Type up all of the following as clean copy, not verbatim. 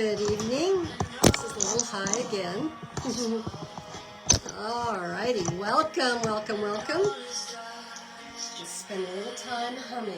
Good evening. This is a little high again. Alrighty, welcome, welcome, welcome. Just spend a little time humming.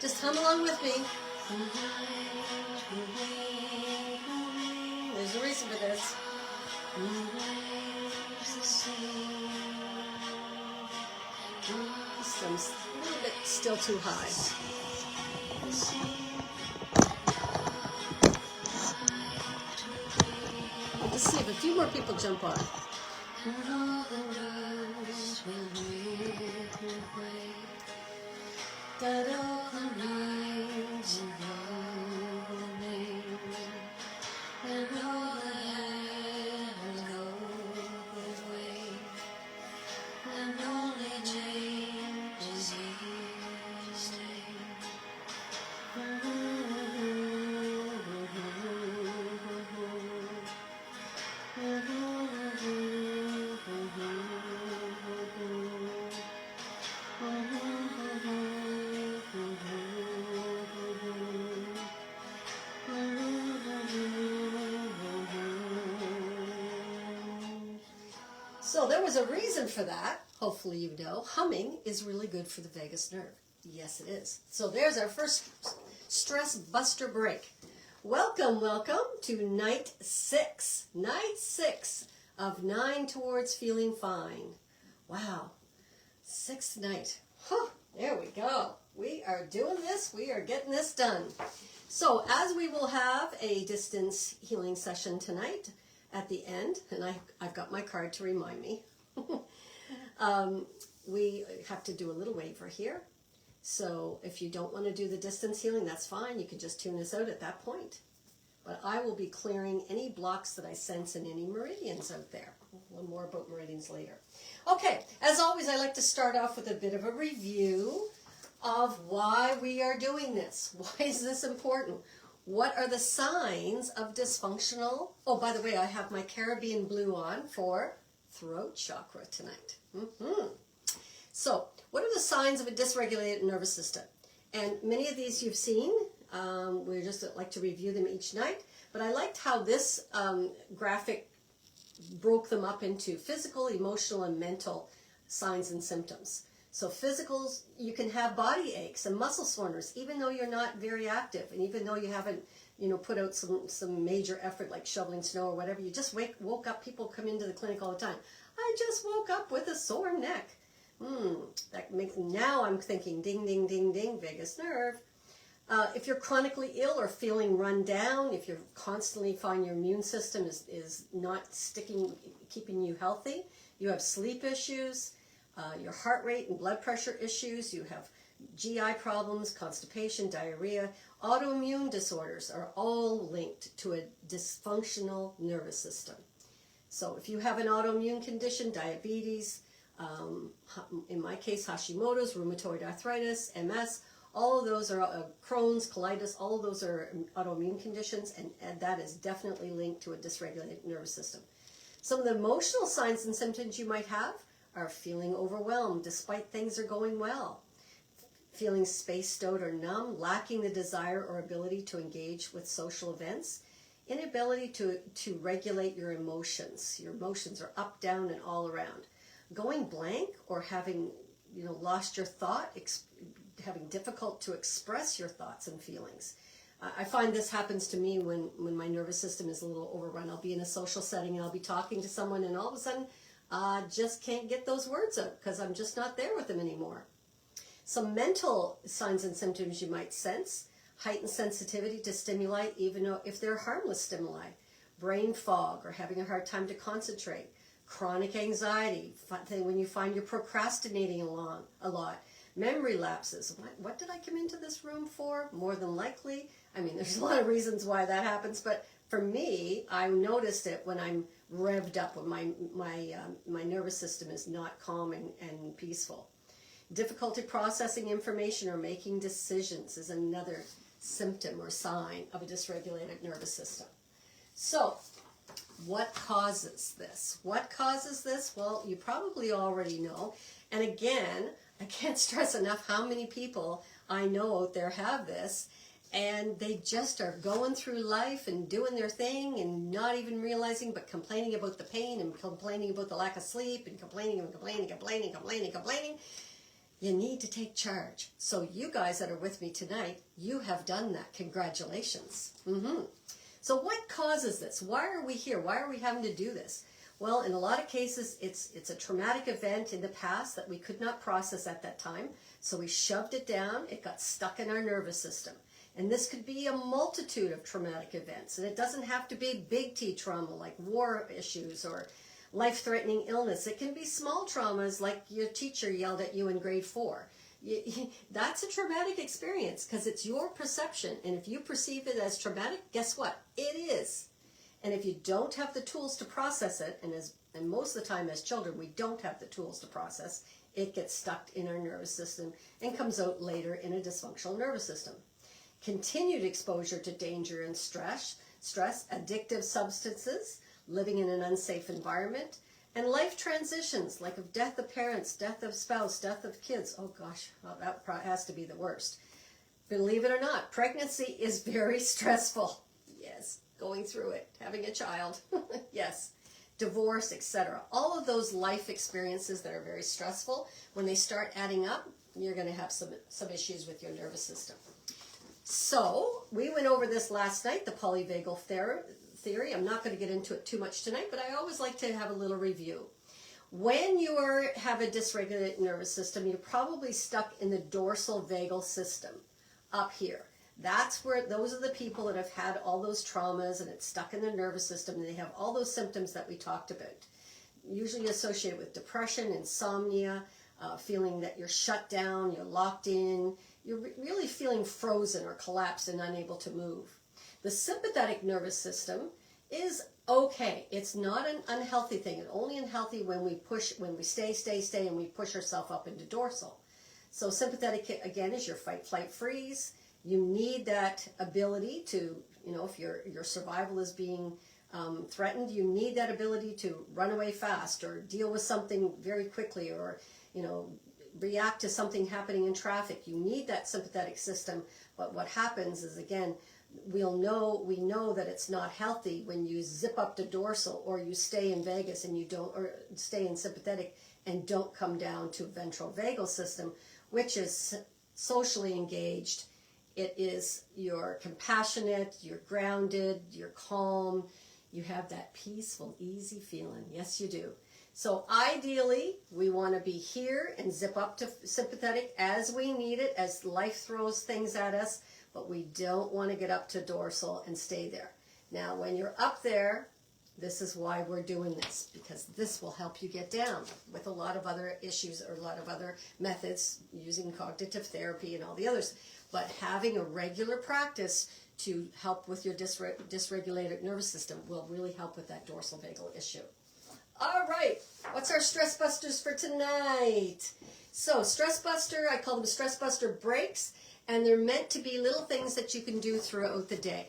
Just hum along with me. There's a reason for this. Sounds a little bit still too high. Let's see if a few more people jump on. So there was a reason for that. Hopefully you know. Humming is really good for the vagus nerve. Yes, it is. So there's our first stress buster break. Welcome, welcome to night 6. Night 6 of 9 towards feeling fine. Wow. 6th night. Huh, there we go. We are doing this. We are getting this done. So as we will have a distance healing session tonight, at the end, and I've got my card to remind me, we have to do a little waiver here. So if you don't want to do the distance healing, that's fine. You can just tune us out at that point. But I will be clearing any blocks that I sense in any meridians out there. One more about meridians later. Okay, as always, I like to start off with a bit of a review of why we are doing this. Why is this important? What are the signs of dysfunctional? Oh, by the way, I have my Caribbean blue on for throat chakra tonight. So, what are the signs of a dysregulated nervous system? And many of these you've seen. We just like to review them each night. But I liked how this graphic broke them up into physical, emotional, and mental signs and symptoms. So physicals, you can have body aches and muscle soreness, even though you're not very active, and even though you haven't, put out some major effort like shoveling snow or whatever. You just woke up. People come into the clinic all the time. I just woke up with a sore neck. That makes now I'm thinking ding, ding, ding, ding, vagus nerve. If you're chronically ill or feeling run down, if you're constantly find your immune system is not keeping you healthy, you have sleep issues. Your heart rate and blood pressure issues, you have GI problems, constipation, diarrhea, autoimmune disorders are all linked to a dysfunctional nervous system. So if you have an autoimmune condition, diabetes, in my case Hashimoto's, rheumatoid arthritis, MS, all of those are Crohn's, colitis, all of those are autoimmune conditions, and that is definitely linked to a dysregulated nervous system. Some of the emotional signs and symptoms you might have are feeling overwhelmed despite things are going well, feeling spaced out or numb, lacking the desire or ability to engage with social events, inability to regulate your emotions. Your emotions are up, down, and all around. Going blank or having lost your thought, having difficult to express your thoughts and feelings. I find this happens to me when my nervous system is a little overrun. I'll be in a social setting and I'll be talking to someone and all of a sudden just can't get those words out because I'm just not there with them anymore. Some mental signs and symptoms you might sense: heightened sensitivity to stimuli, even if they're harmless stimuli, brain fog or having a hard time to concentrate, chronic anxiety, when you find you're procrastinating a lot, memory lapses. What did I come into this room for? More than likely. I mean, there's a lot of reasons why that happens, but for me, I noticed it when I'm revved up, when my nervous system is not calm and peaceful. Difficulty processing information or making decisions is another symptom or sign of a dysregulated nervous system. So, what causes this? What causes this? Well, you probably already know. And again, I can't stress enough how many people I know out there have this, and they just are going through life and doing their thing and not even realizing, but complaining about the pain and complaining about the lack of sleep and complaining. You need to take charge. So you guys that are with me tonight, you have done that. Congratulations. So what causes this? Why are we here? Why are we having to do this? Well, in a lot of cases, it's a traumatic event in the past that we could not process at that time. So we shoved it down. It got stuck in our nervous system. And this could be a multitude of traumatic events. And it doesn't have to be big T trauma like war issues or life-threatening illness. It can be small traumas like your teacher yelled at you in grade 4. That's a traumatic experience because it's your perception. And if you perceive it as traumatic, guess what? It is. And if you don't have the tools to process it, and most of the time as children we don't have the tools to process, it gets stuck in our nervous system and comes out later in a dysfunctional nervous system. Continued exposure to danger and stress, addictive substances, living in an unsafe environment, and life transitions like of death of parents, death of spouse, death of kids. Oh gosh, well, that has to be the worst. Believe it or not, pregnancy is very stressful. Yes, going through it, having a child, yes, divorce, etc. All of those life experiences that are very stressful, when they start adding up, you're going to have some issues with your nervous system. So, we went over this last night, the polyvagal theory. I'm not going to get into it too much tonight, but I always like to have a little review. When you have a dysregulated nervous system, you're probably stuck in the dorsal vagal system up here. That's where, those are the people that have had all those traumas and it's stuck in their nervous system and they have all those symptoms that we talked about. Usually associated with depression, insomnia, feeling that you're shut down, you're locked in, you're really feeling frozen or collapsed and unable to move. The sympathetic nervous system is okay. It's not an unhealthy thing. It's only unhealthy when we stay, and we push ourselves up into dorsal. So sympathetic, again, is your fight, flight, freeze. You need that ability to, if your survival is being threatened, you need that ability to run away fast or deal with something very quickly or, react to something happening in traffic. You need that sympathetic system. But what happens is, again, we know that it's not healthy when you zip up to dorsal or you stay in vagus and you don't, or stay in sympathetic and don't come down to ventral vagal system, which is socially engaged. It is, you're compassionate, you're grounded, you're calm, you have that peaceful, easy feeling. Yes, you do. So ideally, we want to be here and zip up to sympathetic as we need it, as life throws things at us, but we don't want to get up to dorsal and stay there. Now, when you're up there, this is why we're doing this, because this will help you get down with a lot of other issues or a lot of other methods using cognitive therapy and all the others. But having a regular practice to help with your dysregulated nervous system will really help with that dorsal vagal issue. All right, what's our stress busters for tonight? So stress buster, I call them stress buster breaks, and they're meant to be little things that you can do throughout the day.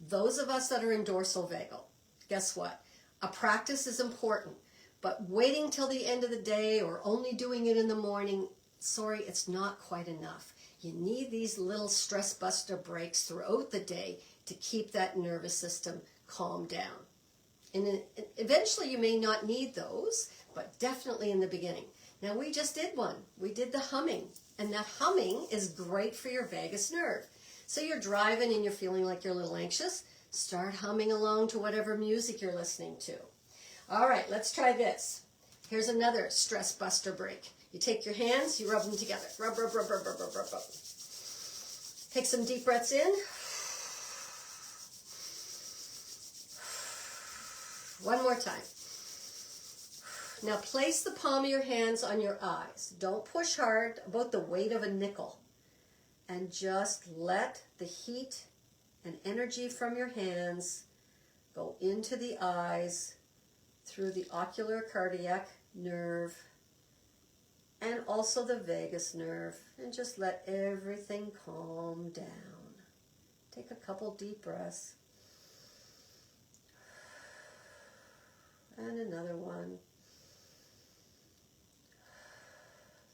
Those of us that are in dorsal vagal, guess what? A practice is important, but waiting till the end of the day or only doing it in the morning, sorry, it's not quite enough. You need these little stress buster breaks throughout the day to keep that nervous system calmed down. And eventually you may not need those, but definitely in the beginning. Now we just did one. We did the humming, and that humming is great for your vagus nerve. So you're driving and you're feeling like you're a little anxious. Start humming along to whatever music you're listening to. All right, let's try this. Here's another stress buster break. You take your hands, you rub them together. Rub, rub, rub, rub, rub, rub, rub, rub. Take some deep breaths in. One more time. Now place the palm of your hands on your eyes. Don't push hard, about the weight of a nickel. And just let the heat and energy from your hands go into the eyes, through the ocular cardiac nerve and also the vagus nerve, and just let everything calm down. Take a couple deep breaths. And another one.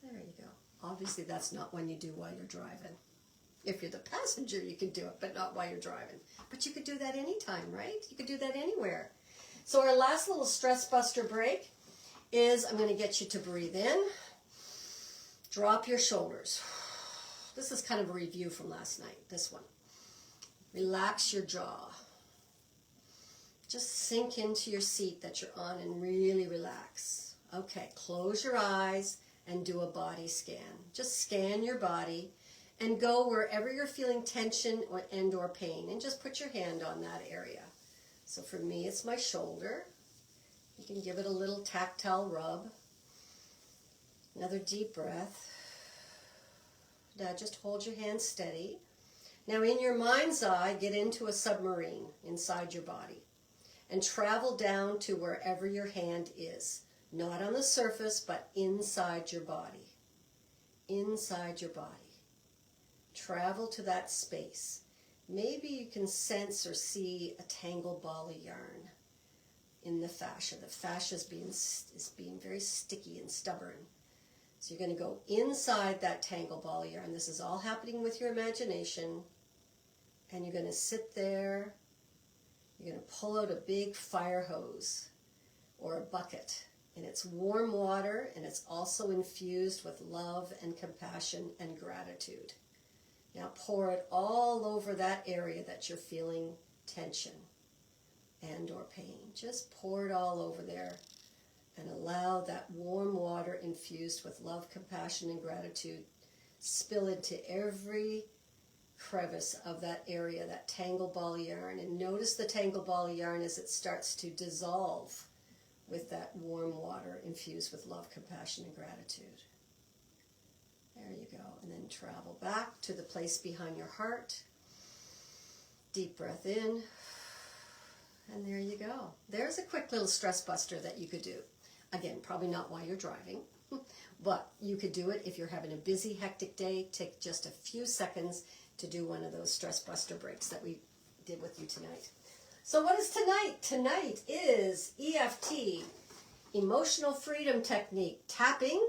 There you go. Obviously that's not one you do while you're driving. If you're the passenger, you can do it, but not while you're driving. But you could do that anytime, right? You could do that anywhere. So our last little stress buster break is I'm going to get you to breathe in. Drop your shoulders. This is kind of a review from last night, this one. Relax your jaw. Just sink into your seat that you're on and really relax. Okay, close your eyes and do a body scan. Just scan your body and go wherever you're feeling tension or pain, and just put your hand on that area. So for me, it's my shoulder. You can give it a little tactile rub. Another deep breath. Now just hold your hand steady. Now in your mind's eye, get into a submarine inside your body and travel down to wherever your hand is. Not on the surface, but inside your body. Inside your body. Travel to that space. Maybe you can sense or see a tangled ball of yarn in the fascia. The fascia is being very sticky and stubborn. So you're going to go inside that tangled ball of yarn. This is all happening with your imagination. And you're going to sit there. You're going to pull out a big fire hose or a bucket. And it's warm water, and it's also infused with love and compassion and gratitude. Now pour it all over that area that you're feeling tension and or pain. Just pour it all over there and allow that warm water infused with love, compassion, and gratitude spill into every crevice of that area, that tangled ball of yarn. And notice the tangled ball of yarn as it starts to dissolve with that warm water infused with love, compassion, and gratitude. There you go. And then travel back to the place behind your heart. Deep breath in. And there you go. There's a quick little stress buster that you could do. Again, probably not while you're driving, but you could do it if you're having a busy, hectic day. Take just a few seconds to do one of those stress buster breaks that we did with you tonight. So what is tonight? Tonight is EFT, Emotional Freedom Technique, tapping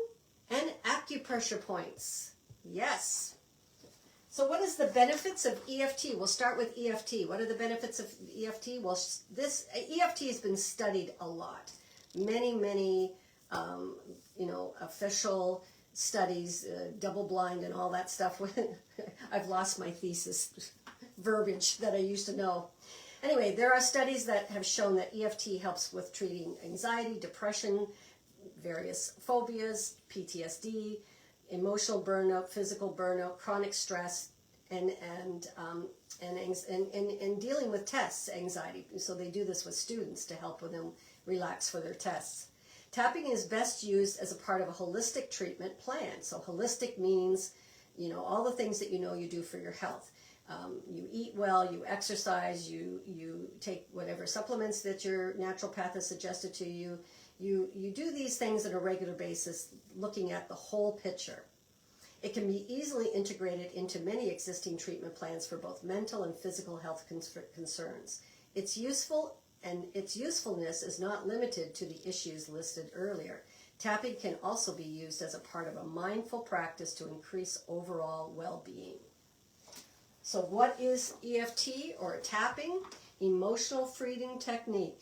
and acupressure points. Yes. So what is the benefits of EFT? We'll start with EFT. What are the benefits of EFT? Well, this EFT has been studied a lot. Many, official studies, double-blind and all that stuff. I've lost my thesis verbiage that I used to know. Anyway, there are studies that have shown that EFT helps with treating anxiety, depression, various phobias, PTSD, emotional burnout, physical burnout, chronic stress, and dealing with tests, anxiety. So they do this with students to help them relax for their tests. Tapping is best used as a part of a holistic treatment plan. So holistic means, all the things that you do for your health. You eat well, you exercise, you take whatever supplements that your naturopath has suggested to you. You do these things on a regular basis, looking at the whole picture. It can be easily integrated into many existing treatment plans for both mental and physical health concerns. It's useful, and its usefulness is not limited to the issues listed earlier. Tapping can also be used as a part of a mindful practice to increase overall well-being. So what is EFT, or tapping? Emotional freedom technique,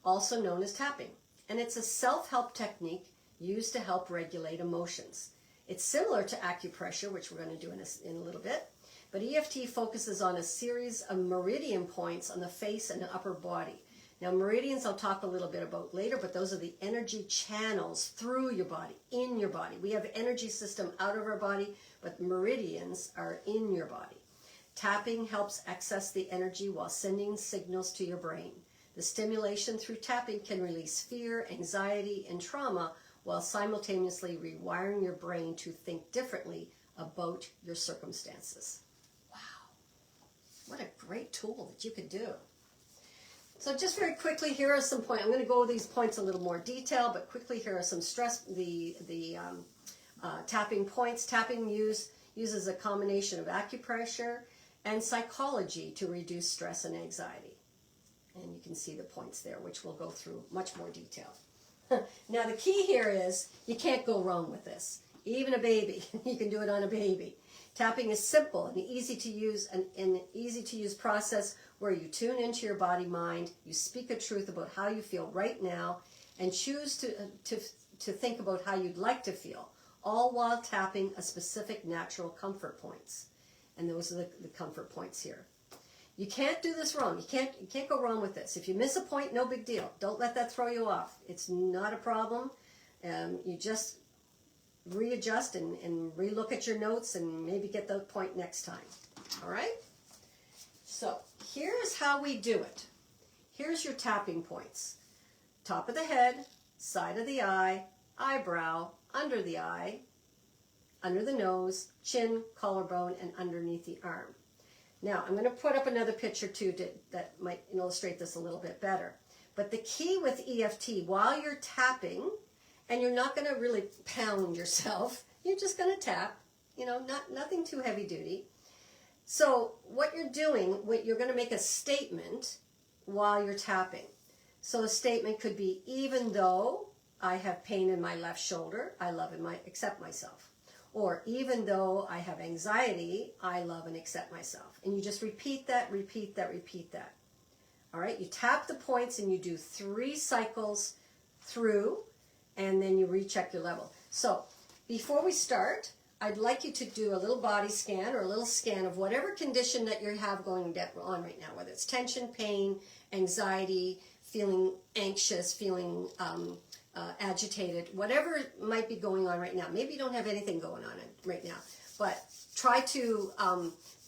also known as tapping. And it's a self-help technique used to help regulate emotions. It's similar to acupressure, which we're going to do in a little bit, but EFT focuses on a series of meridian points on the face and the upper body. Now meridians I'll talk a little bit about later, but those are the energy channels through your body, in your body. We have energy system out of our body, but meridians are in your body. Tapping helps access the energy while sending signals to your brain. The stimulation through tapping can release fear, anxiety, and trauma while simultaneously rewiring your brain to think differently about your circumstances. Wow. What a great tool that you could do. So just very quickly, here are some points. I'm going to go over these points a little more detail, but quickly here are some tapping points. Tapping uses a combination of acupressure and psychology to reduce stress and anxiety. And you can see the points there, which we'll go through much more detail. Now the key here is you can't go wrong with this. Even a baby, you can do it on a baby. Tapping is simple and easy to use, an easy to use process where you tune into your body mind, you speak a truth about how you feel right now, and choose to think about how you'd like to feel, all while tapping a specific natural comfort points. And those are the comfort points here. You can't do this wrong. You can't go wrong with this. If you miss a point, no big deal. Don't let that throw you off. It's not a problem. You just readjust and relook at your notes and maybe get the point next time. All right? So here's how we do it. Here's your tapping points. Top of the head, side of the eye, eyebrow, under the eye, under the nose, chin, collarbone, and underneath the arm. Now, I'm going to put up another picture too that might illustrate this a little bit better. But the key with EFT, while you're tapping, and you're not going to really pound yourself, you're just going to tap, nothing too heavy duty. So what you're doing, you're going to make a statement while you're tapping. So a statement could be, even though I have pain in my left shoulder, I love and accept myself. Or even though I have anxiety, I love and accept myself. And you just repeat that, repeat that, repeat that. All right, you tap the points and you do 3 cycles through, and then you recheck your level. So before we start, I'd like you to do a little body scan or a little scan of whatever condition that you have going on right now, whether it's tension, pain, anxiety, feeling anxious, feeling agitated, whatever might be going on right now. Maybe you don't have anything going on right now, but try to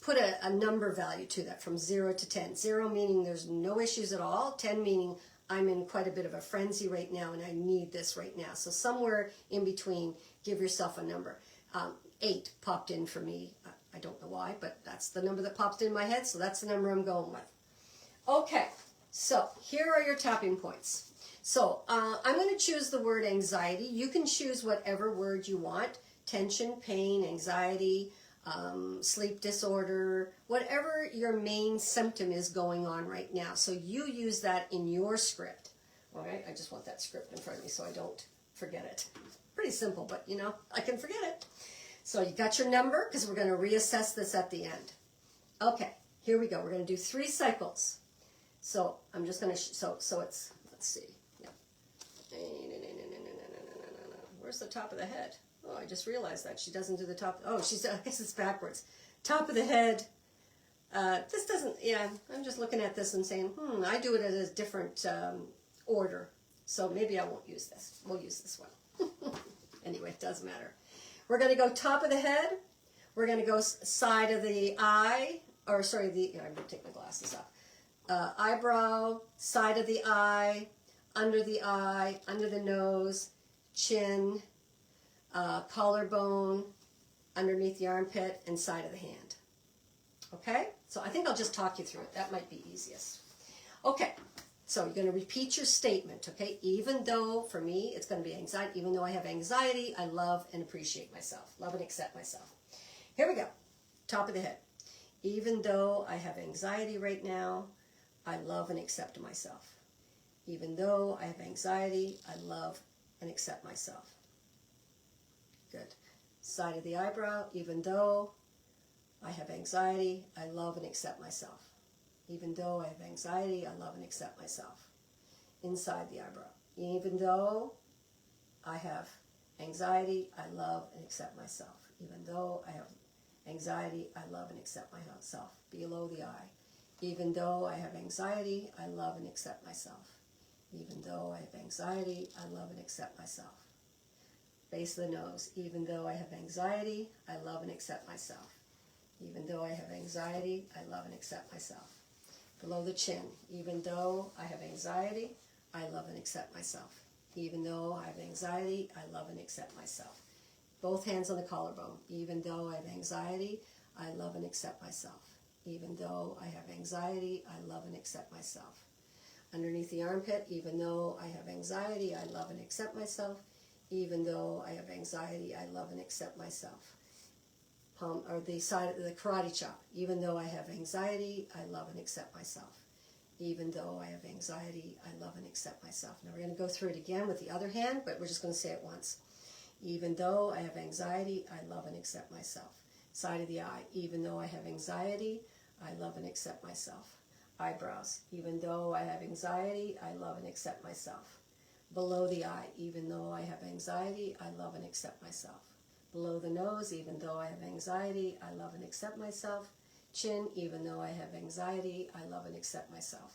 put a number value to that from 0 to 10. 0 meaning there's no issues at all, 10 meaning I'm in quite a bit of a frenzy right now and I need this right now. So somewhere in between, give yourself a number. 8 popped in for me. I don't know why, but that's the number that popped in my head, so that's the number I'm going with. Okay, so here are your tapping points. So I'm going to choose the word anxiety. You can choose whatever word you want. Tension, pain, anxiety, sleep disorder, whatever your main symptom is going on right now. So you use that in your script. All right, I just want that script in front of me so I don't forget it. Pretty simple, but I can forget it. So you got your number because we're going to reassess this at the end. Okay, here we go. We're going to do 3 cycles. So I'm just going to, so it's, let's see. Yeah. Where's the top of the head? Oh, I just realized that. She doesn't do the top. Oh, I guess it's backwards. Top of the head. This doesn't, I'm just looking at this and saying, I do it at a different order. So maybe I won't use this. We'll use this one. Anyway, it doesn't matter. We're going to go top of the head. We're going to go side of the eye. Or sorry, I'm going to take my glasses off. Eyebrow, side of the eye, under the nose, chin, collarbone, underneath the armpit, and side of the hand. Okay? So I think I'll just talk you through it. That might be easiest. Okay. So you're going to repeat your statement, okay? Even though, for me, it's going to be anxiety. Even though I have anxiety, I love and appreciate myself. Love and accept myself. Here we go. Top of the head. Even though I have anxiety right now, I love and accept myself. Even though I have anxiety, I love and accept myself. Good. Side of the eyebrow. Even though I have anxiety, I love and accept myself. Even though I have anxiety, I love and accept myself. Inside the eyebrow. Even though I have anxiety, I love and accept myself. Even though I have anxiety, I love and accept myself. Below the eye. Even though I have anxiety, I love and accept myself. Even though I have anxiety, I love and accept myself. Base of the nose. Even though I have anxiety, I love and accept myself. Even though I have anxiety, I love and accept myself. Below the chin. Even though I have anxiety, I love and accept myself. Even though I have anxiety, I love and accept myself. Both hands on the collarbone. Even though I have anxiety, I love and accept myself. Even though I have anxiety, I love and accept myself. Underneath the armpit, even though I have anxiety, I love and accept myself. Even though I have anxiety, I love and accept myself. Palm, or the side of the karate chop. Even though I have anxiety, I love and accept myself. Even though I have anxiety, I love and accept myself. Now we're going to go through it again with the other hand, but we're just going to say it once. Even though I have anxiety, I love and accept myself. Side of the eye. Even though I have anxiety, I love and accept myself. Eyebrows. Even though I have anxiety, I love and accept myself. Below the eye. Even though I have anxiety, I love and accept myself. Below the nose. Even though I have anxiety, I love and accept myself. Chin. Even though I have anxiety, I love and accept myself.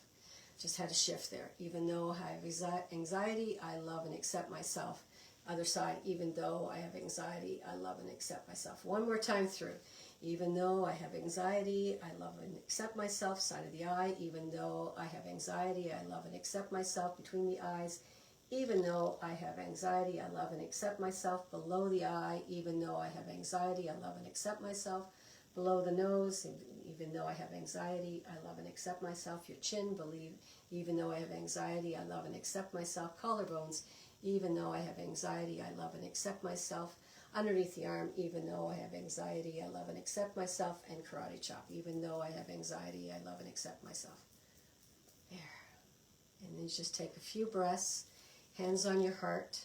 Just had a shift there. Even though I have anxiety, I love and accept myself. Other side. Even though I have anxiety, I love and accept myself. One more time through. Even though I have anxiety, I love and accept myself. Side of the eye. Even though I have anxiety, I love and accept myself. Between the eyes. Even though I have anxiety, I love and accept myself. Below the eye. Even though I have anxiety, I love and accept myself. Below the nose. Even though I have anxiety, I love and accept myself. Your chin. Even though I have anxiety, I love and accept myself. Collarbones. Even though I have anxiety, I love and accept myself. Underneath the arm, even though I have anxiety, I love and accept myself. And karate chop. Even though I have anxiety, I love and accept myself. There. And then just take a few breaths. Hands on your heart.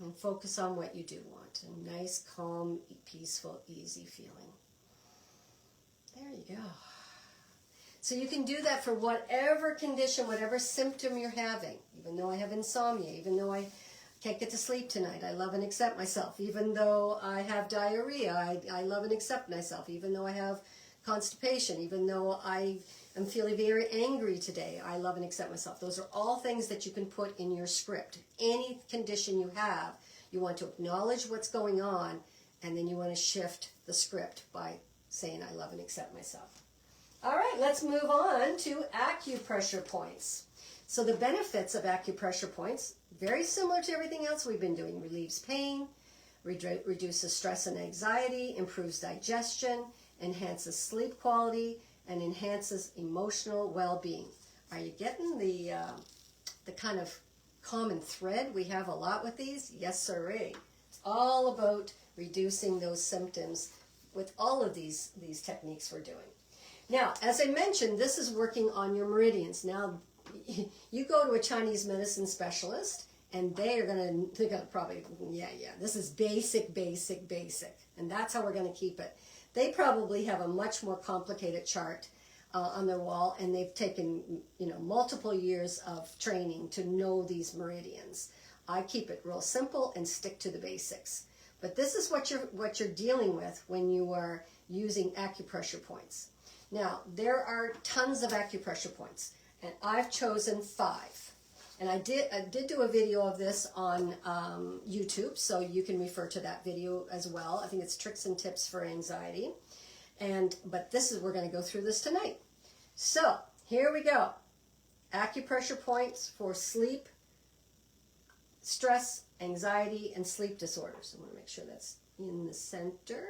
And focus on what you do want. A nice, calm, peaceful, easy feeling. There you go. So you can do that for whatever condition, whatever symptom you're having. Even though I have insomnia, even though I can't get to sleep tonight, I love and accept myself. Even though I have diarrhea, I love and accept myself. Even though I have constipation, even though I am feeling very angry today, I love and accept myself. Those are all things that you can put in your script. Any condition you have, you want to acknowledge what's going on, and then you want to shift the script by saying, I love and accept myself. All right, let's move on to acupressure points. So the benefits of acupressure points, very similar to everything else we've been doing. Relieves pain, reduces stress and anxiety, improves digestion, enhances sleep quality, and enhances emotional well-being. Are you getting the kind of common thread we have a lot with these? Yes, sirree. It's all about reducing those symptoms with all of these techniques we're doing. Now, as I mentioned, this is working on your meridians. Now, you go to a Chinese medicine specialist, and they're gonna probably, this is basic, and that's how we're gonna keep it. They probably have a much more complicated chart on their wall, and they've taken, multiple years of training to know these meridians. I keep it real simple and stick to the basics. But this is what you're dealing with when you are using acupressure points. Now, there are tons of acupressure points, and I've chosen 5. And I did do a video of this on YouTube, so you can refer to that video as well. I think it's Tricks and Tips for Anxiety. But we're going to go through this tonight. So, here we go. Acupressure points for sleep, stress, anxiety, and sleep disorders. I want to make sure that's in the center.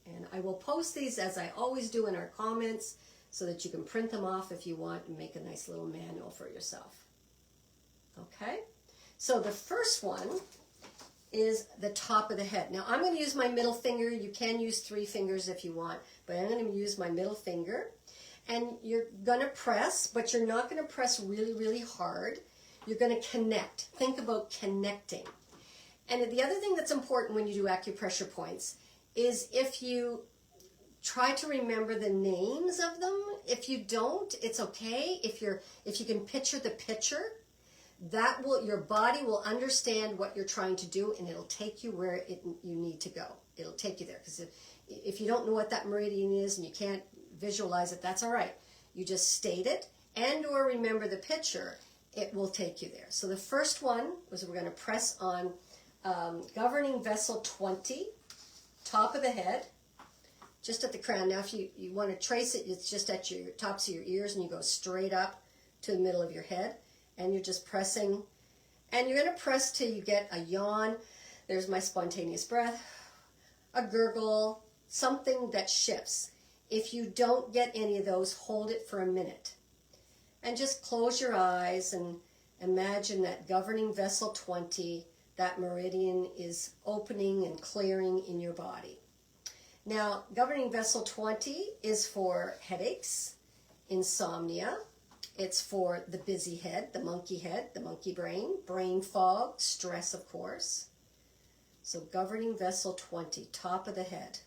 And I will post these, as I always do, in our comments so that you can print them off if you want and make a nice little manual for yourself. Okay? So the first one is the top of the head. Now, I'm going to use my middle finger. You can use 3 fingers if you want, but I'm going to use my middle finger. And you're going to press, but you're not going to press really, really hard. You're going to connect. Think about connecting. And the other thing that's important when you do acupressure points is if you try to remember the names of them. If you don't, it's okay. If you can picture the picture, your body will understand what you're trying to do, and it'll take you where you need to go. It'll take you there, because if you don't know what that meridian is and you can't visualize it, that's all right. You just state it and or remember the picture. It will take you there. So the first one was we're going to press on governing vessel 20, top of the head, just at the crown. Now, if you want to trace it, it's just at your tops of your ears, and you go straight up to the middle of your head, and you're just pressing. And you're going to press till you get a yawn. There's my spontaneous breath, a gurgle, something that shifts. If you don't get any of those, hold it for a minute. And just close your eyes and imagine that governing vessel 20, that meridian is opening and clearing in your body. Now, governing vessel 20 is for headaches, insomnia. It's for the busy head, the monkey brain, brain fog, stress, of course. So governing vessel 20, top of the head.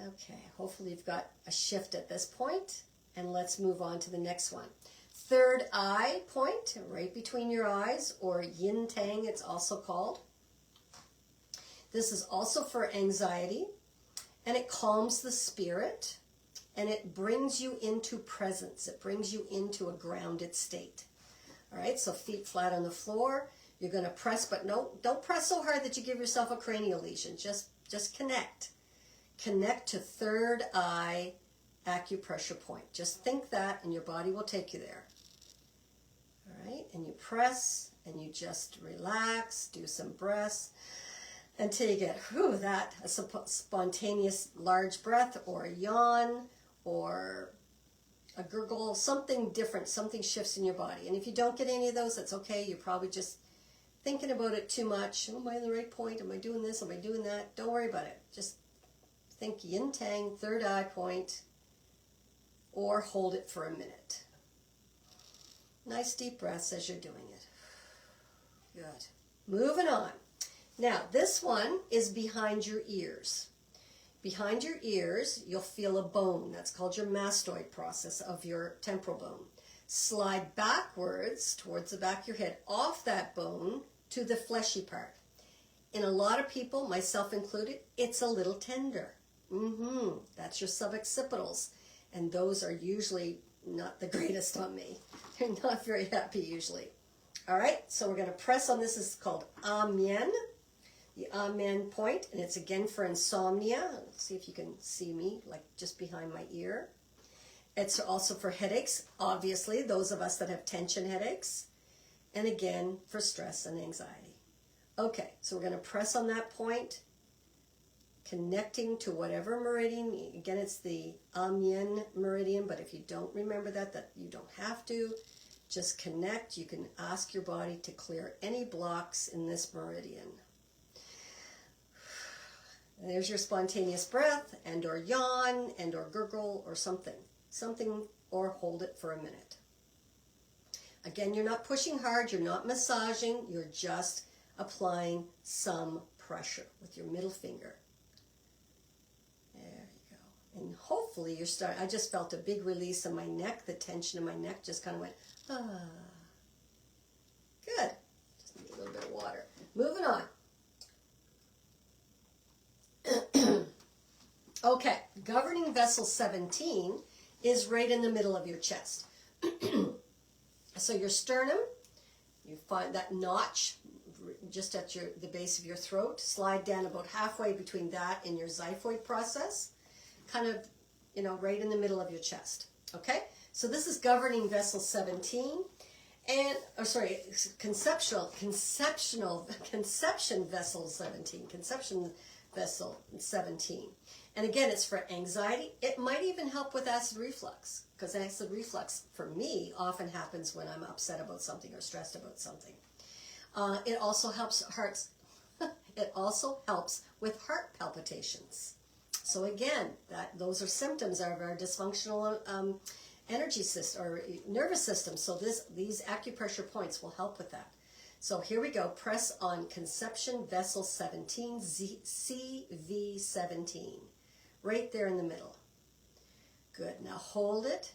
Okay, hopefully you've got a shift at this point, and let's move on to the next one. Third eye point, right between your eyes, or yin tang it's also called. This is also for anxiety, and it calms the spirit, and it brings you into presence. It brings you into a grounded state. All right, so feet flat on the floor. You're going to press, but no, don't press so hard that you give yourself a cranial lesion. Just connect. Connect to third eye acupressure point. Just think that, and your body will take you there. All right, and you press, and you just relax, do some breaths, until you get, that a spontaneous large breath, or a yawn, or a gurgle, something different, something shifts in your body. And if you don't get any of those, that's okay. You're probably just thinking about it too much. Am I in the right point? Am I doing this? Am I doing that? Don't worry about it. Just think yin tang, third eye point, or hold it for a minute. Nice deep breaths as you're doing it. Good. Moving on. Now, this one is behind your ears. Behind your ears, you'll feel a bone. That's called your mastoid process of your temporal bone. Slide backwards towards the back of your head, off that bone to the fleshy part. In a lot of people, myself included, it's a little tender. That's your suboccipitals. And those are usually not the greatest on me. They're not very happy usually. All right, so we're going to press on this. This is called Amen. The Amen point, and it's again for insomnia. Let's see if you can see me, like just behind my ear. It's also for headaches, obviously, those of us that have tension headaches. And again, for stress and anxiety. Okay, so we're going to press on that point, connecting to whatever meridian. Again, it's the Amen meridian, but if you don't remember that you don't have to. Just connect. You can ask your body to clear any blocks in this meridian. There's your spontaneous breath, and or yawn, and or gurgle, or something, or hold it for a minute. Again, you're not pushing hard, you're not massaging, you're just applying some pressure with your middle finger. There you go. And hopefully you're starting, I just felt a big release in my neck, the tension in my neck just kind of went, Good. Just need a little bit of water. Moving on. Okay, governing vessel 17 is right in the middle of your chest. So your sternum, you find that notch just at the base of your throat, slide down about halfway between that and your xiphoid process, kind of, right in the middle of your chest. Okay, so this is governing vessel 17, and, conception vessel 17. And again, it's for anxiety. It might even help with acid reflux, because acid reflux, for me, often happens when I'm upset about something or stressed about something. It also helps It also helps with heart palpitations. So again, those are symptoms of our dysfunctional energy system or nervous system. So these acupressure points will help with that. So here we go. Press on conception vessel 17, CV17. Right there in the middle. Good. Now hold it.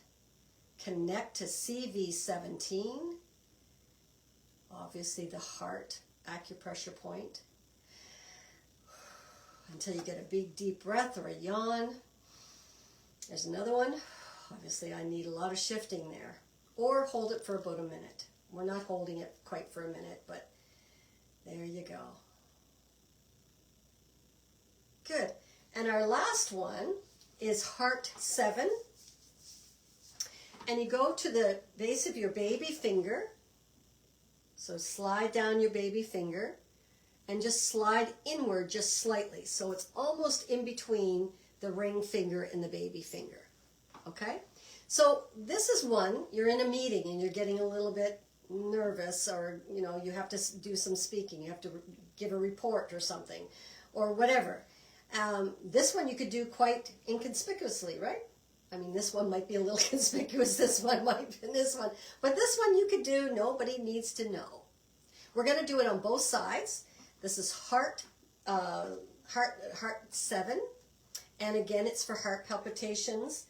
Connect to CV17. Obviously the heart acupressure point. Until you get a big deep breath or a yawn. There's another one. Obviously I need a lot of shifting there. Or hold it for about a minute. We're not holding it quite for a minute, but there you go. Good. And our last one is heart 7. And you go to the base of your baby finger. So slide down your baby finger and just slide inward just slightly. So it's almost in between the ring finger and the baby finger. Okay? So this is one, you're in a meeting and you're getting a little bit nervous, or you have to do some speaking, you have to give a report or something, or whatever. This one you could do quite inconspicuously, right? I mean, this one might be a little conspicuous, this one might be this one, but this one you could do, nobody needs to know. We're going to do it on both sides. This is heart 7, and again, it's for heart palpitations.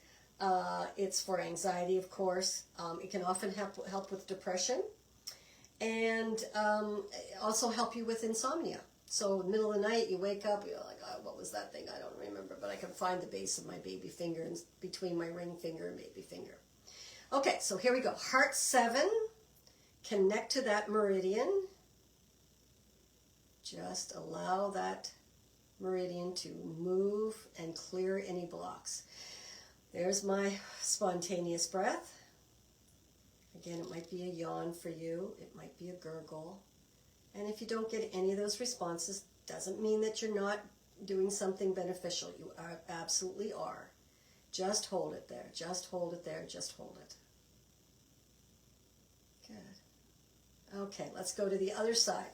It's for anxiety, of course. It can often help with depression, and also help you with insomnia. So in the middle of the night, you wake up, you're like, oh, what was that thing? I don't remember, but I can find the base of my baby finger and between my ring finger and baby finger. Okay, so here we go. Heart 7, connect to that meridian. Just allow that meridian to move and clear any blocks. There's my spontaneous breath. Again, it might be a yawn for you. It might be a gurgle. And if you don't get any of those responses, doesn't mean that you're not doing something beneficial. You absolutely are. Just hold it there. Just hold it there. Just hold it. Good. Okay, let's go to the other side.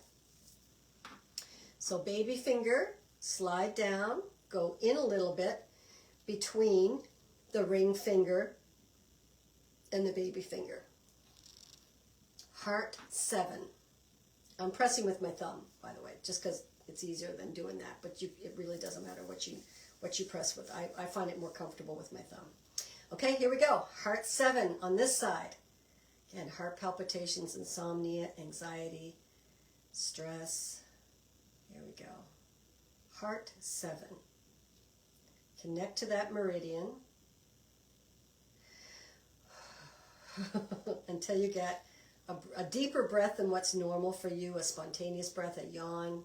So baby finger, slide down, go in a little bit between the ring finger and the baby finger. Heart 7. I'm pressing with my thumb, by the way, just because it's easier than doing that, but it really doesn't matter what you press with. I find it more comfortable with my thumb. Okay, here we go. Heart 7 on this side. Again, heart palpitations, insomnia, anxiety, stress. Here we go. Heart 7. Connect to that meridian until you get a deeper breath than what's normal for you, a spontaneous breath, a yawn,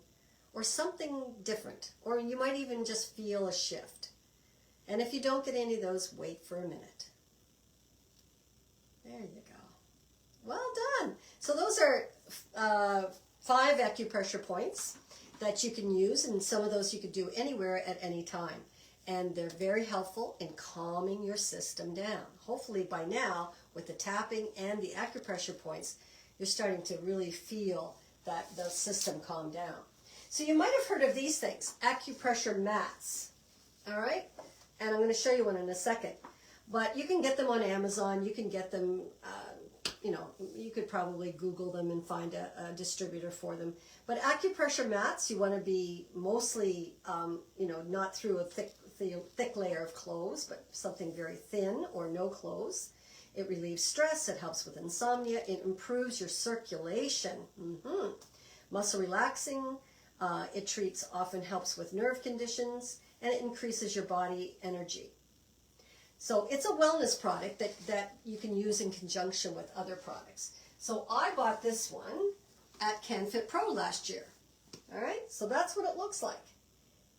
or something different. Or you might even just feel a shift. And if you don't get any of those, wait for a minute. There you go. Well done. So those are 5 acupressure points that you can use, and some of those you could do anywhere at any time. And they're very helpful in calming your system down. Hopefully by now, with the tapping and the acupressure points, you're starting to really feel that the system calm down. So you might have heard of these things, acupressure mats, all right? And I'm going to show you one in a second. But you can get them on Amazon. You can get them, you could probably Google them and find a distributor for them. But acupressure mats, you want to be mostly, not through a thick layer of clothes, but something very thin or no clothes. It relieves stress, it helps with insomnia, it improves your circulation, muscle relaxing, it often helps with nerve conditions, and it increases your body energy. So it's a wellness product that you can use in conjunction with other products. So I bought this one at CanFit Pro last year. All right, so that's what it looks like.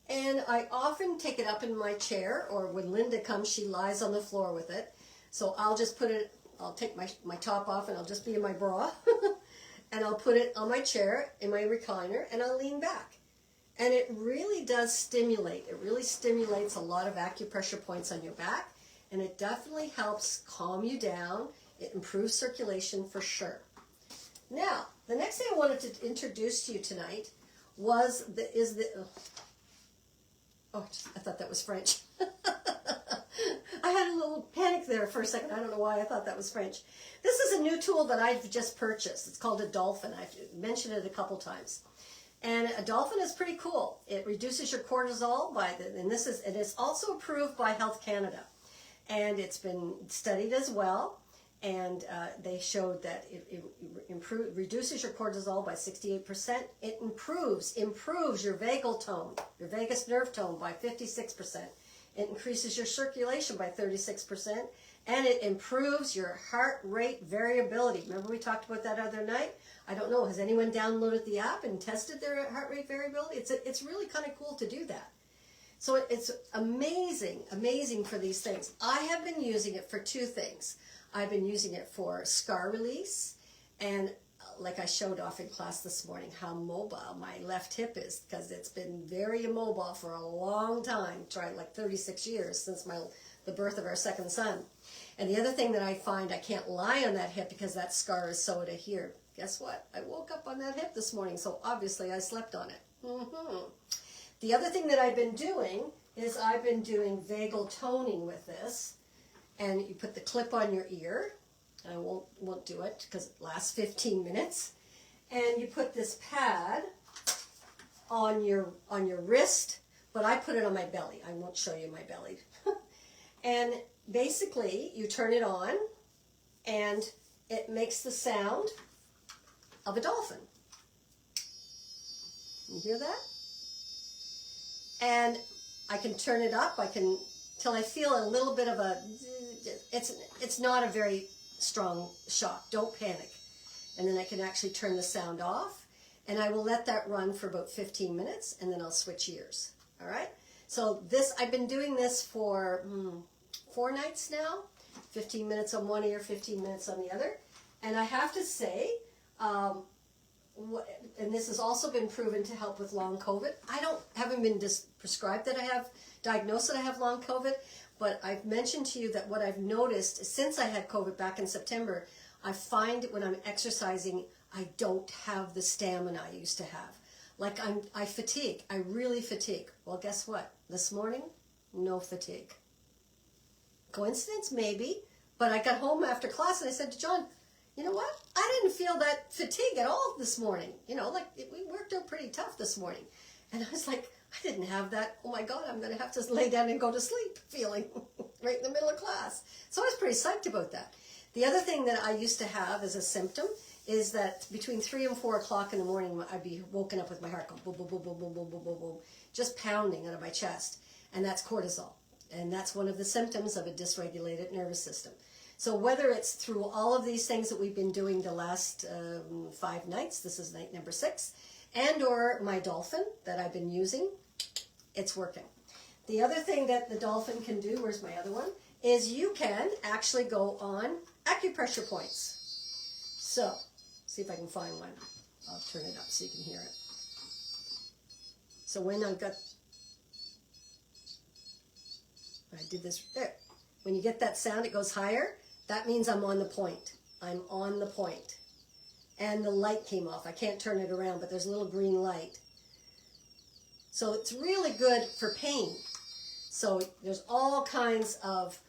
And I often take it up in my chair, or when Linda comes, she lies on the floor with it. So I'll just I'll take my top off and I'll just be in my bra. And I'll put it on my chair in my recliner and I'll lean back. And it really does stimulate. It really stimulates a lot of acupressure points on your back. And it definitely helps calm you down. It improves circulation for sure. Now, the next thing I wanted to introduce to you tonight I thought that was French. I had a little panic there for a second. I don't know why I thought that was French. This is a new tool that I've just purchased. It's called a dolphin. I've mentioned it a couple times. And a dolphin is pretty cool. It reduces your cortisol and it's also approved by Health Canada. And it's been studied as well. And they showed that it reduces your cortisol by 68%. It improves your vagal tone, your vagus nerve tone by 56%. It increases your circulation by 36%. And it improves your heart rate variability. Remember we talked about that other night? I don't know, has anyone downloaded the app and tested their heart rate variability? It's really kind of cool to do that. So it's amazing for these things. I have been using it for 2 things. I've been using it for scar release, and like I showed off in class this morning, how mobile my left hip is, because it's been very immobile for a long time, like 36 years since the birth of our second son. And the other thing that I find, I can't lie on that hip because that scar is so to here. Guess what? I woke up on that hip this morning, so obviously I slept on it. The other thing that I've been doing is I've been doing vagal toning with this. And you put the clip on your ear. I won't do it because it lasts 15 minutes. And you put this pad on your wrist, but I put it on my belly. I won't show you my belly. And basically, you turn it on, and it makes the sound of a dolphin. You hear that? And I can turn it up. Till I feel a little bit of a. It's not a very strong shock. Don't panic. And then I can actually turn the sound off, and I will let that run for about 15 minutes, and then I'll switch ears. All right? So I've been doing this for 4 nights now, 15 minutes on one ear, 15 minutes on the other. And I have to say, and this has also been proven to help with long COVID. Haven't been prescribed that I have, diagnosed that I have long COVID, but I've mentioned to you that what I've noticed since I had COVID back in September, I find when I'm exercising, I don't have the stamina I used to have. Like I fatigue. I really fatigue. Well, guess what? This morning, no fatigue. Coincidence? Maybe. But I got home after class and I said to John, you know what? I didn't feel that fatigue at all this morning. We worked out pretty tough this morning. And I was like, I didn't have that. Oh my God, I'm going to have to lay down and go to sleep feeling right in the middle of class. So I was pretty psyched about that. The other thing that I used to have as a symptom is that between 3 and 4 o'clock in the morning, I'd be woken up with my heart going boom, boom, boom, boom, boom, boom, boom, boom, boom, just pounding out of my chest. And that's cortisol. And that's one of the symptoms of a dysregulated nervous system. So whether it's through all of these things that we've been doing the last 5 nights, this is night number 6, and or my dolphin that I've been using, it's working. The other thing that the dolphin can do, where's my other one, is you can actually go on acupressure points. So, see if I can find one. I'll turn it up so you can hear it. So when I did this, there. When you get that sound, it goes higher. That means I'm on the point. I'm on the point. And the light came off. I can't turn it around, but there's a little green light. So it's really good for pain. So there's all kinds of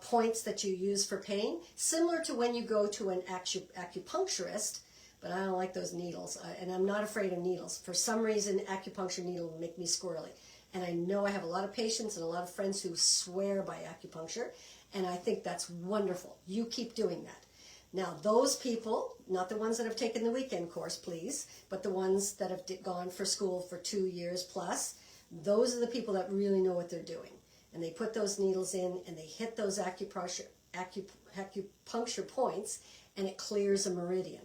points that you use for pain, similar to when you go to an acupuncturist, but I don't like those needles, and I'm not afraid of needles. For some reason, acupuncture needle will make me squirrely. And I know I have a lot of patients and a lot of friends who swear by acupuncture, and I think that's wonderful. You keep doing that. Now, those people, not the ones that have taken the weekend course, please, but the ones that have gone for school for 2 years plus, those are the people that really know what they're doing. And they put those needles in and they hit those acupuncture points, and it clears a meridian.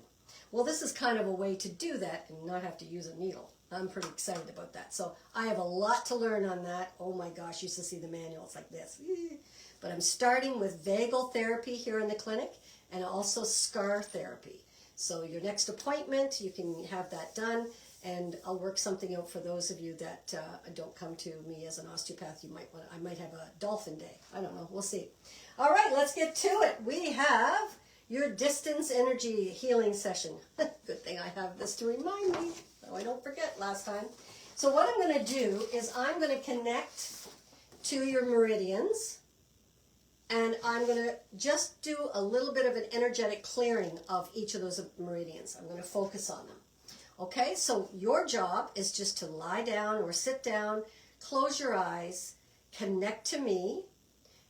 Well, this is kind of a way to do that and not have to use a needle. I'm pretty excited about that. So I have a lot to learn on that. Oh my gosh, you should see the manual. It's like this. But I'm starting with vagal therapy here in the clinic and also scar therapy. So your next appointment, you can have that done, and I'll work something out for those of you that don't come to me as an osteopath. I might have a dolphin day. I don't know. We'll see. All right, let's get to it. We have your distance energy healing session. Good thing I have this to remind me, so I don't forget last time. So what I'm going to do is I'm going to connect to your meridians, and I'm going to just do a little bit of an energetic clearing of each of those meridians. I'm going to focus on them. Okay, so your job is just to lie down or sit down, close your eyes, connect to me,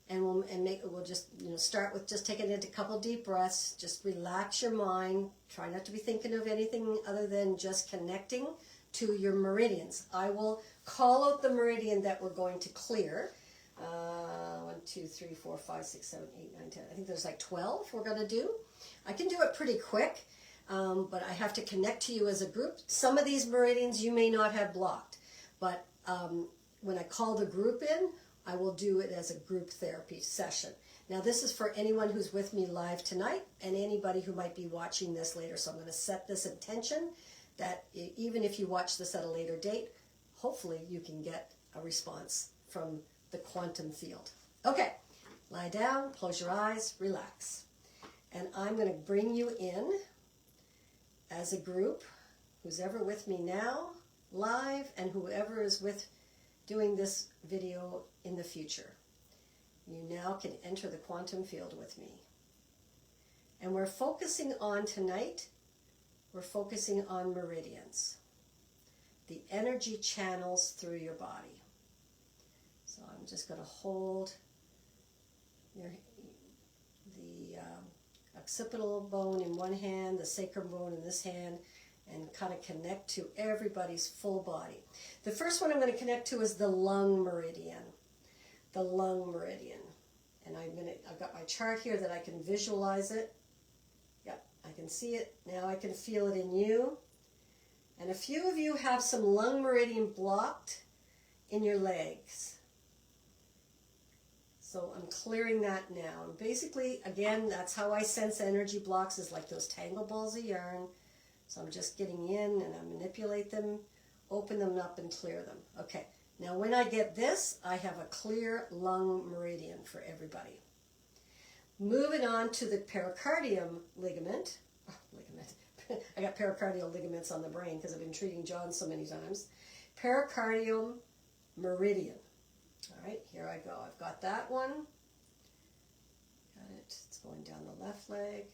and we'll just start with just taking a couple deep breaths. Just relax your mind. Try not to be thinking of anything other than just connecting to your meridians. I will call out the meridian that we're going to clear. 1, 2, 3, 4, 5, 6, 7, 8, 9, 10. I think there's like 12 we're going to do. I can do it pretty quick, but I have to connect to you as a group. Some of these meridians you may not have blocked, but when I call the group in, I will do it as a group therapy session. Now this is for anyone who's with me live tonight and anybody who might be watching this later. So I'm going to set this intention that even if you watch this at a later date, hopefully you can get a response from the quantum field. Okay, lie down, close your eyes, relax. And I'm going to bring you in as a group, who's ever with me now, live, and whoever is with doing this video in the future. You now can enter the quantum field with me. And we're focusing on tonight, we're focusing on meridians, the energy channels through your body. So I'm just going to hold the occipital bone in one hand, the sacrum bone in this hand, and kind of connect to everybody's full body. The first one I'm going to connect to is the lung meridian. The lung meridian. And I've got my chart here that I can visualize it. Yep, I can see it. Now I can feel it in you. And a few of you have some lung meridian blocked in your legs. So I'm clearing that now. And basically, again, that's how I sense energy blocks, is like those tangle balls of yarn. So I'm just getting in and I manipulate them, open them up and clear them. Okay, now when I get this, I have a clear lung meridian for everybody. Moving on to the pericardium ligament. I got pericardial ligaments on the brain because I've been treating John so many times. Pericardium meridian. All right, here I go. I've got that one. Got it. It's going down the left leg.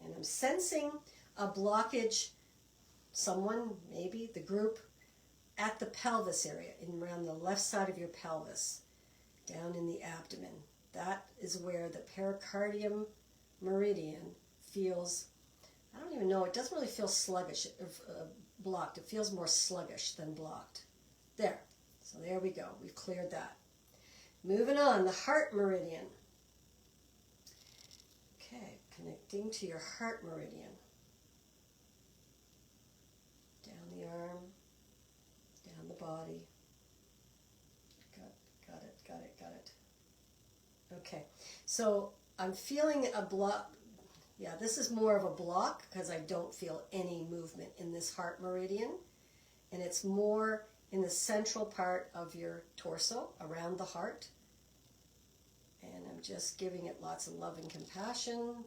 And I'm sensing a blockage, someone, maybe the group, at the pelvis area, around the left side of your pelvis, down in the abdomen. That is where the pericardium meridian feels, I don't even know, it doesn't really feel sluggish, blocked. It feels more sluggish than blocked. There. So there we go. We've cleared that. Moving on, the heart meridian. Okay, connecting to your heart meridian. Down the arm, down the body. Got it. Okay, so I'm feeling a block. Yeah, this is more of a block because I don't feel any movement in this heart meridian. And it's more in the central part of your torso, around the heart. And I'm just giving it lots of love and compassion,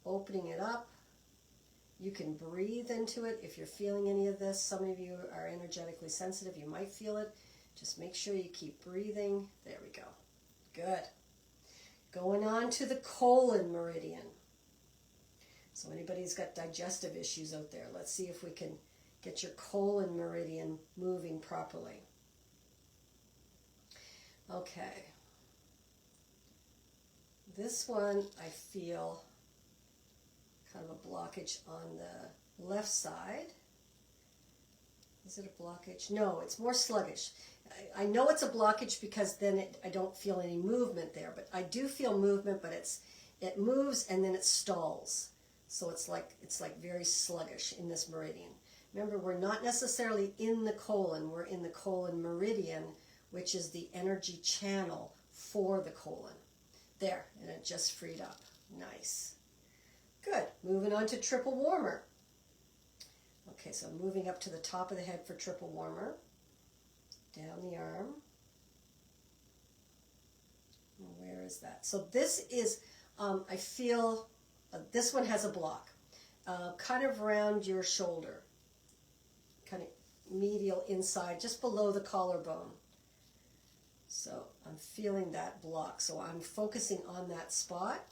opening it up. You can breathe into it if you're feeling any of this. Some of you are energetically sensitive. You might feel it. Just make sure you keep breathing. There we go. Good. Going on to the colon meridian. So anybody who's got digestive issues out there, let's see if we can get your colon meridian moving properly. Okay. This one I feel kind of a blockage on the left side. Is it a blockage? No, it's more sluggish. I know it's a blockage because then I don't feel any movement there, but I do feel movement, but it moves and then it stalls. So it's like very sluggish in this meridian. Remember, we're not necessarily in the colon, we're in the colon meridian, which is the energy channel for the colon. There, and it just freed up. Nice. Good. Moving on to triple warmer. Okay, so moving up to the top of the head for triple warmer. Down the arm. Where is that? So this is, I feel, this one has a block. Kind of around your shoulder. Kind of medial inside, just below the collarbone. So I'm feeling that block. So I'm focusing on that spot.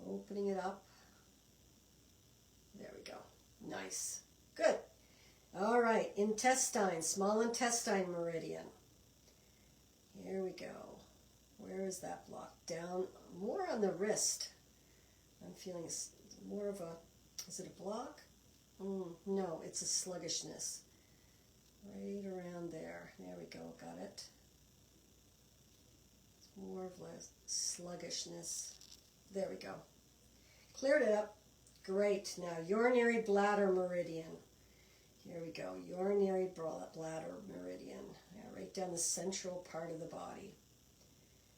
Opening it up. There we go. Nice. Good. All right. Intestine, small intestine meridian. Here we go. Where is that block? Down, more on the wrist. I'm feeling more of a, is it a block? No, it's a sluggishness. Right around there. There we go. Got it. It's more of a sluggishness. There we go. Cleared it up. Great. Now, urinary bladder meridian. Here we go, urinary bladder meridian, right down the central part of the body.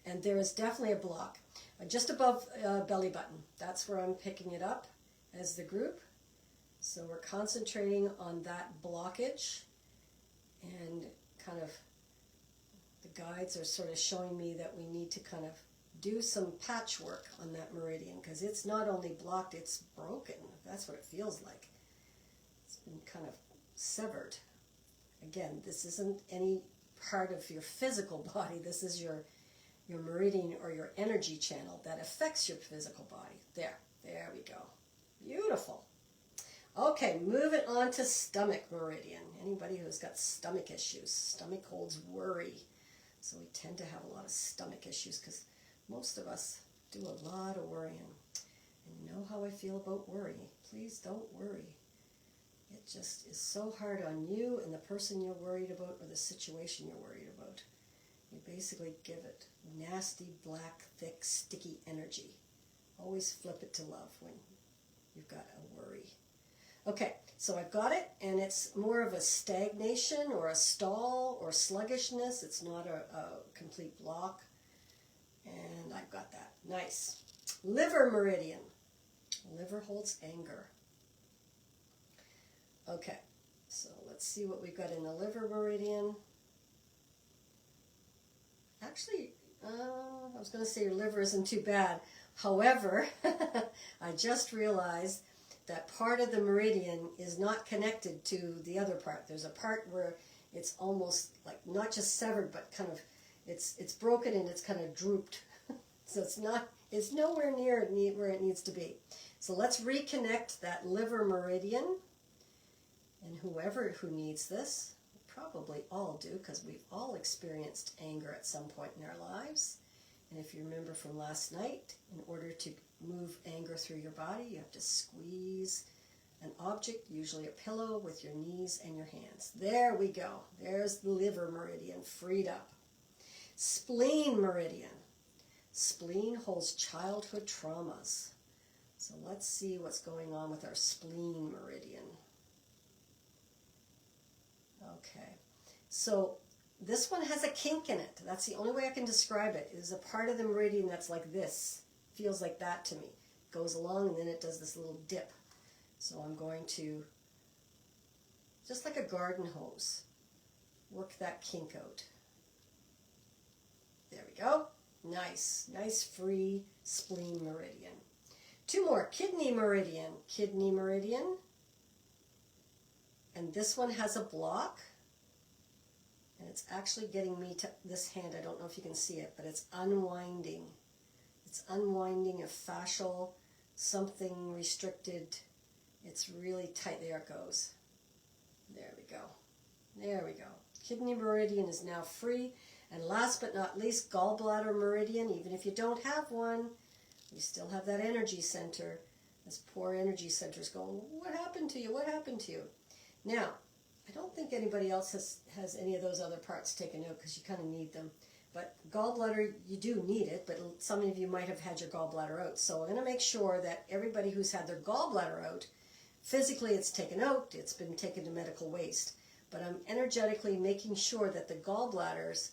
And there is definitely a block just above belly button. That's where I'm picking it up as the group. So we're concentrating on that blockage, and kind of the guides are sort of showing me that we need to kind of do some patchwork on that meridian, because it's not only blocked, it's broken. That's what it feels like. It's been kind of severed. Again, this isn't any part of your physical body. This is your meridian or your energy channel that affects your physical body. There we go. Beautiful. Okay, moving on to stomach meridian. Anybody who's got stomach issues, stomach holds worry. So we tend to have a lot of stomach issues because most of us do a lot of worrying. And you know how I feel about worry. Please don't worry. It just is so hard on you and the person you're worried about, or the situation you're worried about. You basically give it nasty, black, thick, sticky energy. Always flip it to love when you've got a worry. Okay, so I've got it, and it's more of a stagnation or a stall or sluggishness. It's not a complete block. And I've got that. Nice. Liver meridian. Liver holds anger. Okay, so let's see what we've got in the liver meridian. Actually, I was going to say your liver isn't too bad. However, I just realized that part of the meridian is not connected to the other part. There's a part where it's almost like not just severed, but kind of it's broken and it's kind of drooped. So it's nowhere near where it needs to be. So let's reconnect that liver meridian. And whoever who needs this, probably all do, because we've all experienced anger at some point in our lives. And if you remember from last night, in order to move anger through your body, you have to squeeze an object, usually a pillow, with your knees and your hands. There we go. There's the liver meridian freed up. Spleen meridian. Spleen holds childhood traumas. So let's see what's going on with our spleen meridian. Okay, so this one has a kink in it. That's the only way I can describe it. It is a part of the meridian that's like this. Feels like that to me. It goes along and then it does this little dip. So I'm going to, just like a garden hose, work that kink out. There we go. Nice, nice free spleen meridian. Two more. Kidney meridian. Kidney meridian. And this one has a block, and it's actually getting me to this hand. I don't know if you can see it, but it's unwinding. It's unwinding a fascial, something restricted. It's really tight. There it goes. There we go. There we go. Kidney meridian is now free. And last but not least, gallbladder meridian. Even if you don't have one, you still have that energy center. This poor energy center is going, what happened to you? What happened to you? Now, I don't think anybody else has any of those other parts taken out, because you kind of need them. But gallbladder, you do need it, but some of you might have had your gallbladder out. So I'm going to make sure that everybody who's had their gallbladder out, physically it's taken out, it's been taken to medical waste. But I'm energetically making sure that the gallbladders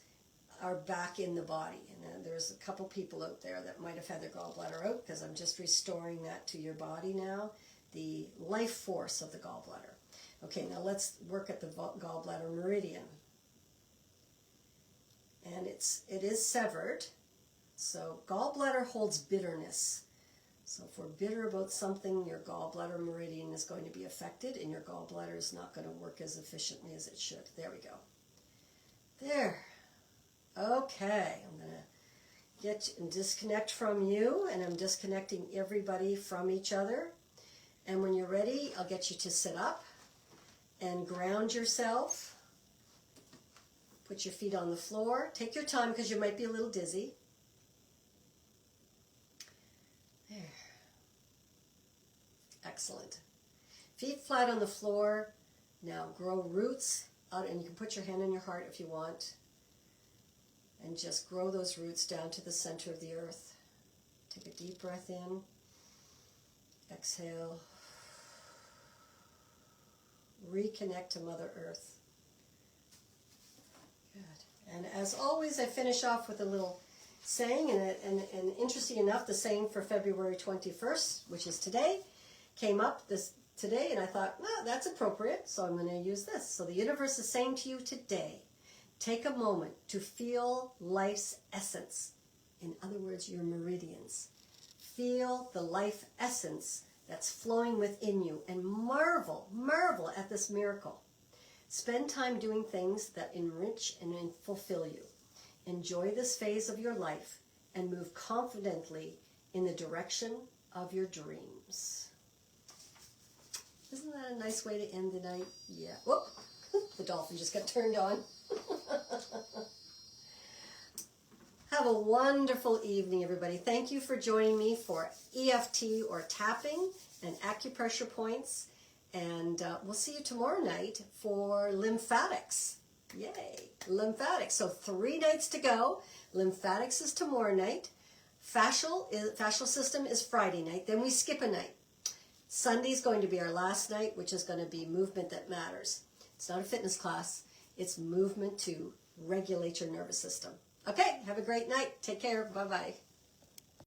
are back in the body. And there's a couple people out there that might have had their gallbladder out, because I'm just restoring that to your body now, the life force of the gallbladder. Okay, now let's work at the gallbladder meridian. And it is severed. So gallbladder holds bitterness. So if we're bitter about something, your gallbladder meridian is going to be affected, and your gallbladder is not going to work as efficiently as it should. There we go. There. Okay, I'm going to get and disconnect from you, and I'm disconnecting everybody from each other. And when you're ready, I'll get you to sit up and ground yourself. Put your feet on the floor. Take your time, because you might be a little dizzy. There. Excellent. Feet flat on the floor. Now grow roots out, and you can put your hand on your heart if you want. And just grow those roots down to the center of the earth. Take a deep breath in. Exhale. Reconnect to Mother Earth. Good. And as always, I finish off with a little saying, and interesting enough, the saying for February 21st, which is today, came up today, and I thought, well, that's appropriate, so I'm going to use this. So the universe is saying to you today, take a moment to feel life's essence. In other words, your meridians. Feel the life essence that's flowing within you and marvel at this miracle. Spend time doing things that enrich and fulfill you. Enjoy this phase of your life and move confidently in the direction of your dreams. Isn't that a nice way to end the night? Yeah. Whoop! The dolphin just got turned on. Have a wonderful evening, everybody. Thank you for joining me for EFT or tapping and acupressure points. And we'll see you tomorrow night for lymphatics. Yay, lymphatics. So 3 nights to go. Lymphatics is tomorrow night. Fascial system is Friday night. Then we skip a night. Sunday's going to be our last night, which is going to be movement that matters. It's not a fitness class. It's movement to regulate your nervous system. Okay, have a great night. Take care. Bye-bye.